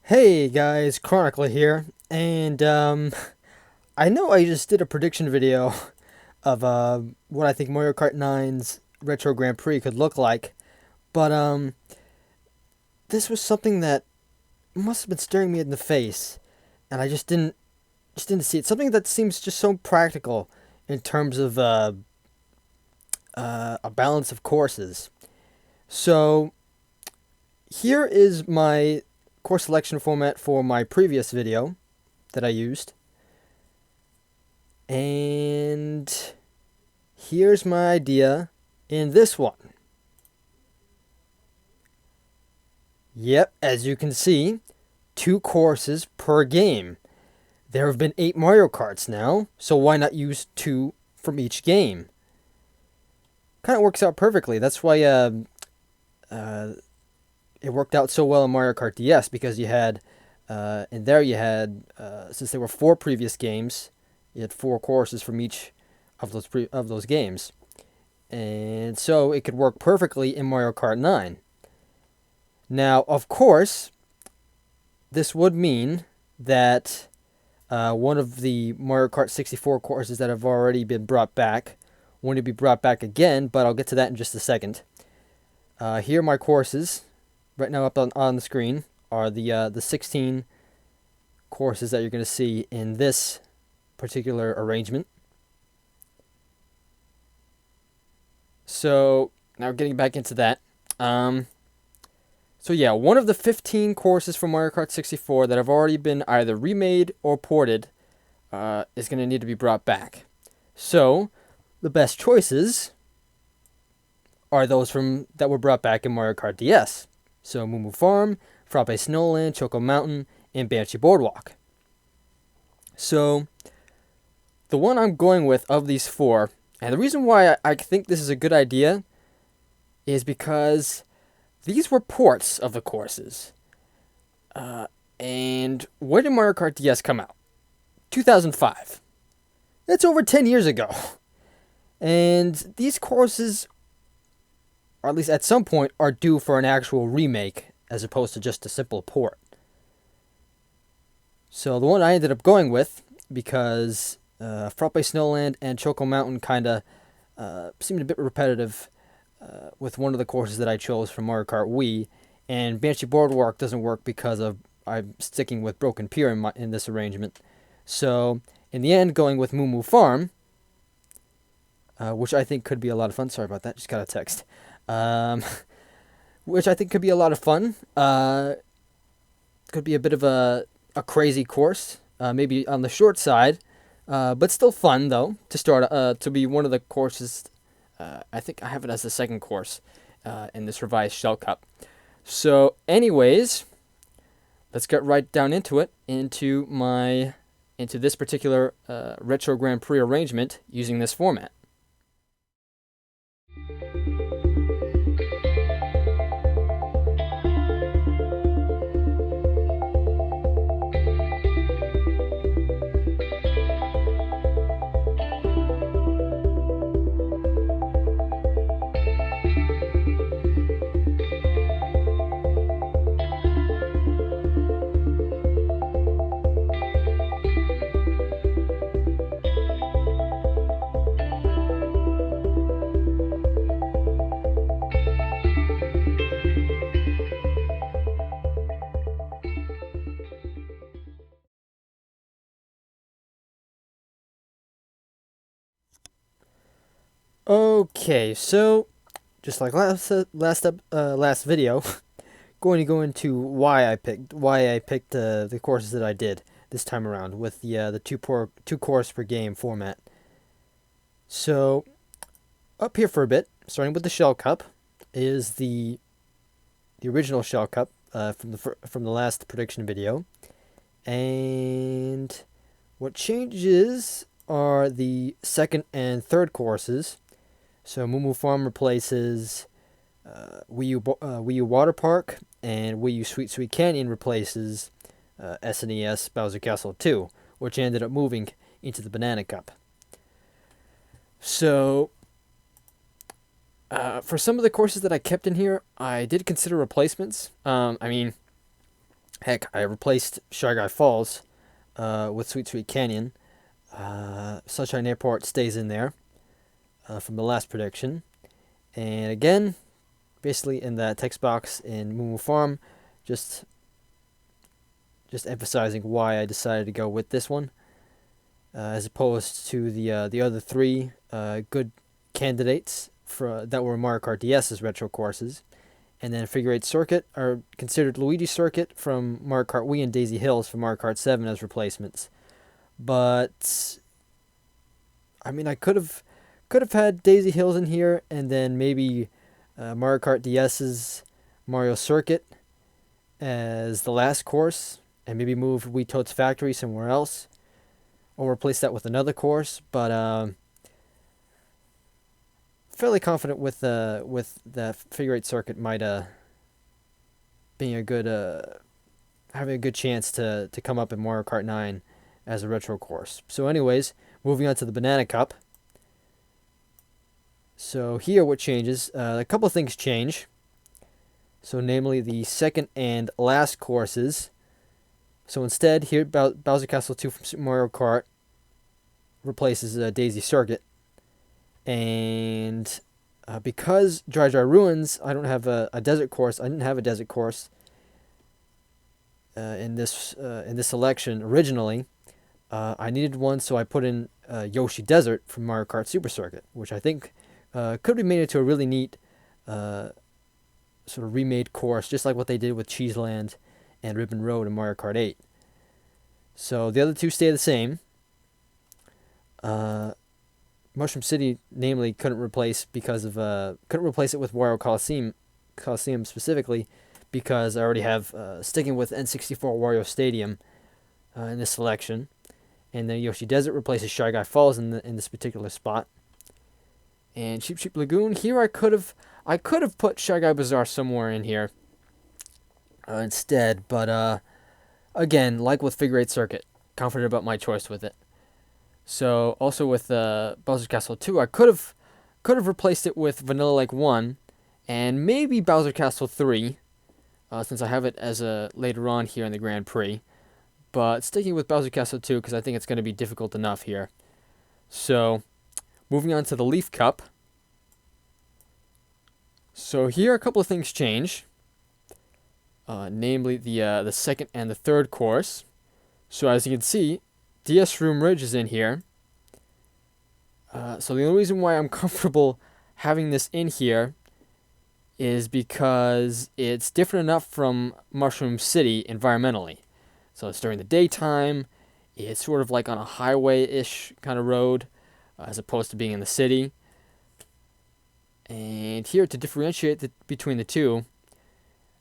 Hey guys, Chronicler here, and I know I just did a prediction video of what I think Mario Kart 9's Retro Grand Prix could look like, but this was something that must have been staring me in the face, and I just didn't see it. Something that seems just so practical in terms of a balance of courses. So here is my course selection format for my previous video that I used. And here's my idea in this one. Yep, as you can see, 2 courses per game. There have been 8 Mario Karts now, so why not use 2 from each game? Kind of works out perfectly. That's why it worked out so well in Mario Kart DS, because you had, since there were 4 previous games, you had 4 courses from each of those games, and so it could work perfectly in Mario Kart 9. Now, of course, this would mean that one of the Mario Kart 64 courses that have already been brought back wouldn't be brought back again, but I'll get to that in just a second. Here are my courses. Right now up on the screen are the 16 courses that you're going to see in this particular arrangement. So now getting back into that. So yeah, one of the 15 courses from Mario Kart 64 that have already been either remade or ported is going to need to be brought back. So the best choices are those that were brought back in Mario Kart DS. So Moo Moo Farm, Frappe Snowland, Choco Mountain, and Banshee Boardwalk. So the one I'm going with of these 4, and the reason why I think this is a good idea is because these were ports of the courses. And when did Mario Kart DS come out? 2005. That's over 10 years ago. And these courses, or at least at some point, are due for an actual remake as opposed to just a simple port. So the one I ended up going with, because Frappe Snowland and Choco Mountain kind of seemed a bit repetitive with one of the courses that I chose from Mario Kart Wii, and Banshee Boardwalk doesn't work because I'm sticking with Broken Pier in this arrangement. So in the end, going with Moo Moo Farm, which I think could be a lot of fun. Sorry about that, just got a text. Which I think could be a lot of fun. Could be a bit of a crazy course, maybe on the short side, but still fun though to start. To be one of the courses. I think I have it as the second course in this revised Shell Cup. So, anyways, let's get right down into it, into this particular Retro Grand Prix arrangement using this format. Okay, so just like last video, going to go into why I picked the courses that I did this time around with the two course per game format. So up here for a bit, starting with the Shell Cup, is the original Shell Cup from the last prediction video, and what changes are the second and third courses. So Moo Moo Farm replaces Wii U Water Park, and Wii U Sweet Sweet Canyon replaces SNES Bowser Castle 2, which ended up moving into the Banana Cup. So for some of the courses that I kept in here, I did consider replacements. I mean, Heck, I replaced Shy Guy Falls with Sweet Sweet Canyon. Sunshine Airport stays in there from the last prediction. And again, basically in that text box in Moo Moo Farm, just emphasizing why I decided to go with this one, as opposed to the other three good candidates that were Mario Kart DS's retro courses. And then Figure 8 Circuit are considered Luigi Circuit from Mario Kart Wii and Daisy Hills from Mario Kart 7 as replacements. But I mean, I could have had Daisy Hills in here, and then maybe Mario Kart DS's Mario Circuit as the last course, and maybe move Wii Toad's Factory somewhere else, or replace that with another course. But fairly confident with the Figure 8 Circuit might being a good having a good chance to come up in Mario Kart 9 as a retro course. So anyways, moving on to the Banana Cup. So here what changes, a couple of things change. So namely the second and last courses. So instead, here Bowser Castle 2 from Super Mario Kart replaces Daisy Circuit. And because Dry Dry Ruins, I don't have a desert course. I didn't have a desert course in this selection originally. I needed one, so I put in Yoshi Desert from Mario Kart Super Circuit, which I think could be made into a really neat sort of remade course, just like what they did with Cheeseland and Ribbon Road in Mario Kart 8. So the other two stay the same. Mushroom City, namely, couldn't replace it with Wario Coliseum specifically, because I already have sticking with N64 Wario Stadium in this selection, and then Yoshi Desert replaces Shy Guy Falls in this particular spot. And Cheep Cheep Lagoon, here I could have put Shy Guy Bazaar somewhere in here instead, but again, like with Figure 8 Circuit, confident about my choice with it. So also with Bowser Castle 2, I could have replaced it with Vanilla Lake 1, and maybe Bowser Castle 3, since I have it as a later on here in the Grand Prix. But sticking with Bowser Castle 2 because I think it's going to be difficult enough here. So moving on to the Leaf Cup. So here a couple of things change, namely the second and the third course. So as you can see, DS Shroom Ridge is in here. So the only reason why I'm comfortable having this in here is because it's different enough from Mushroom City environmentally. So it's during the daytime, it's sort of like on a highway-ish kind of road, as opposed to being in the city. And here, to differentiate between the two,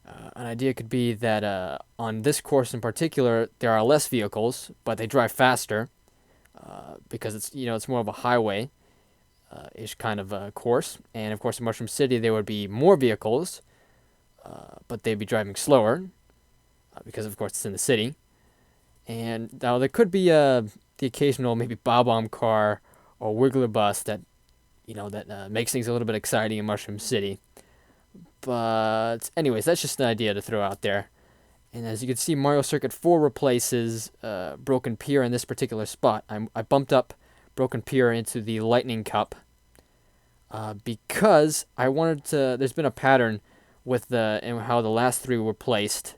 an idea could be that on this course in particular, there are less vehicles, but they drive faster, because it's more of a highway ish kind of course. And of course, in Mushroom City, there would be more vehicles, but they'd be driving slower, because of course it's in the city. And now there could be the occasional maybe Bob-omb car or Wiggler bus that makes things a little bit exciting in Mushroom City. But anyways, that's just an idea to throw out there. And as you can see, Mario Circuit 4 replaces Broken Pier in this particular spot. I bumped up Broken Pier into the Lightning Cup because I wanted to. There's been a pattern with how the last three were placed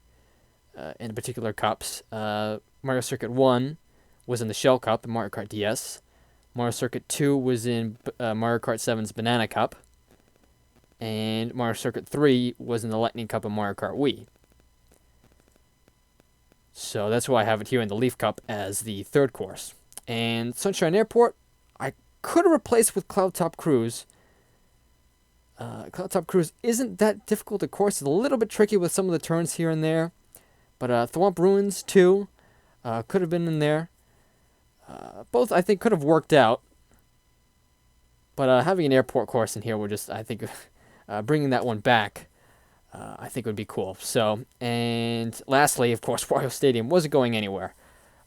in particular cups. Mario Circuit 1 was in the Shell Cup in Mario Kart DS. Mario Circuit 2 was in Mario Kart 7's Banana Cup. And Mario Circuit 3 was in the Lightning Cup in Mario Kart Wii. So that's why I have it here in the Leaf Cup as the third course. And Sunshine Airport, I could have replaced with Cloudtop Cruise. Cloudtop Cruise isn't that difficult a course. It's a little bit tricky with some of the turns here and there. But Thwomp Ruins 2 could have been in there. Both, I think, could have worked out. But having an airport course in here would just, I think, bringing that one back, I think would be cool. So, and lastly, of course, Wario Stadium wasn't going anywhere.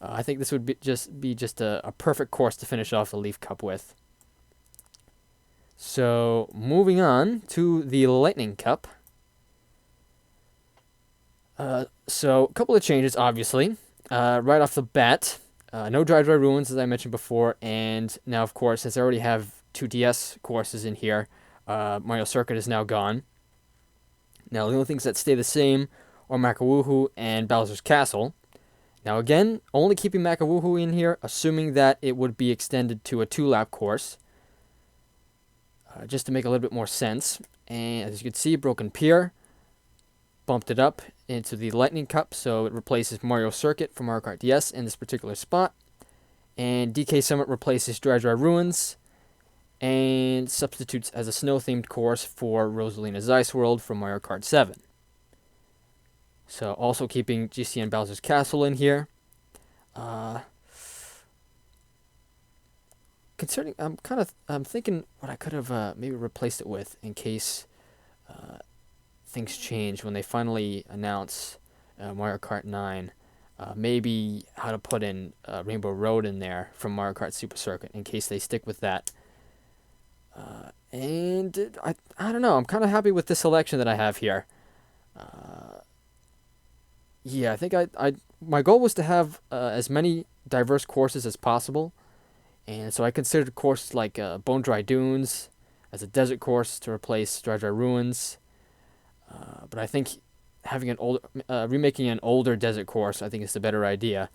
I think this would be just a perfect course to finish off the Leaf Cup with. So, moving on to the Lightning Cup. So a couple of changes, obviously. Right off the bat, no Dry Dry Ruins, as I mentioned before, and now, of course, since I already have two DS courses in here, Mario Circuit is now gone. Now, the only things that stay the same are Makawoohoo and Bowser's Castle. Now, again, only keeping Makawoohoo in here, assuming that it would be extended to a 2-lap course, just to make a little bit more sense. And as you can see, Broken Pier bumped it up into the Lightning Cup, so it replaces Mario Circuit from Mario Kart DS in this particular spot. And DK Summit replaces Dry Dry Ruins and substitutes as a snow-themed course for Rosalina's Ice World from Mario Kart 7. So also keeping GCN Bowser's Castle in here. Concerning, I'm thinking what I could have maybe replaced it with in case things change when they finally announce Mario Kart 9. Maybe how to put in Rainbow Road in there from Mario Kart Super Circuit in case they stick with that. And I don't know. I'm kind of happy with the selection that I have here. Yeah, I think my goal was to have as many diverse courses as possible, and so I considered courses like Bone Dry Dunes as a desert course to replace Dry Dry Ruins. But I think having remaking an older desert course, I think is the better idea,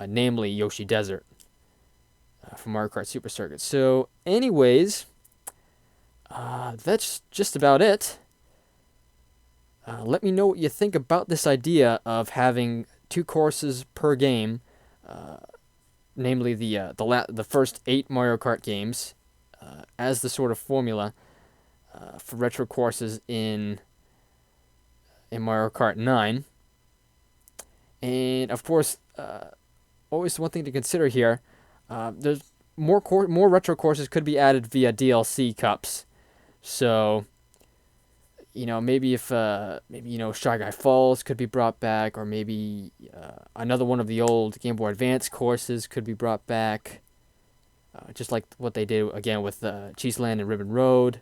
namely Yoshi Desert from Mario Kart Super Circuit. So, anyways, that's just about it. Let me know what you think about this idea of having 2 courses per game, namely the first 8 Mario Kart games, as the sort of formula for retro courses in Mario Kart 9. And of course, always one thing to consider here, there's more retro courses could be added via DLC cups. So, maybe if Shy Guy Falls could be brought back, or maybe another one of the old Game Boy Advance courses could be brought back, just like what they did again with Cheese Land and Ribbon Road,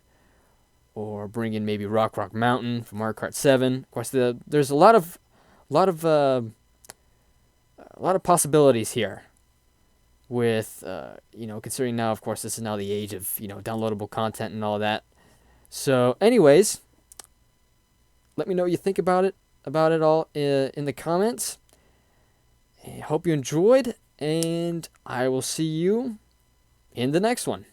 or bring in maybe Rock Mountain from Mario Kart 7. Of course, there's a lot of possibilities here. With considering now, of course, this is now the age of downloadable content and all that. So, anyways, let me know what you think about it all in the comments. I hope you enjoyed, and I will see you in the next one.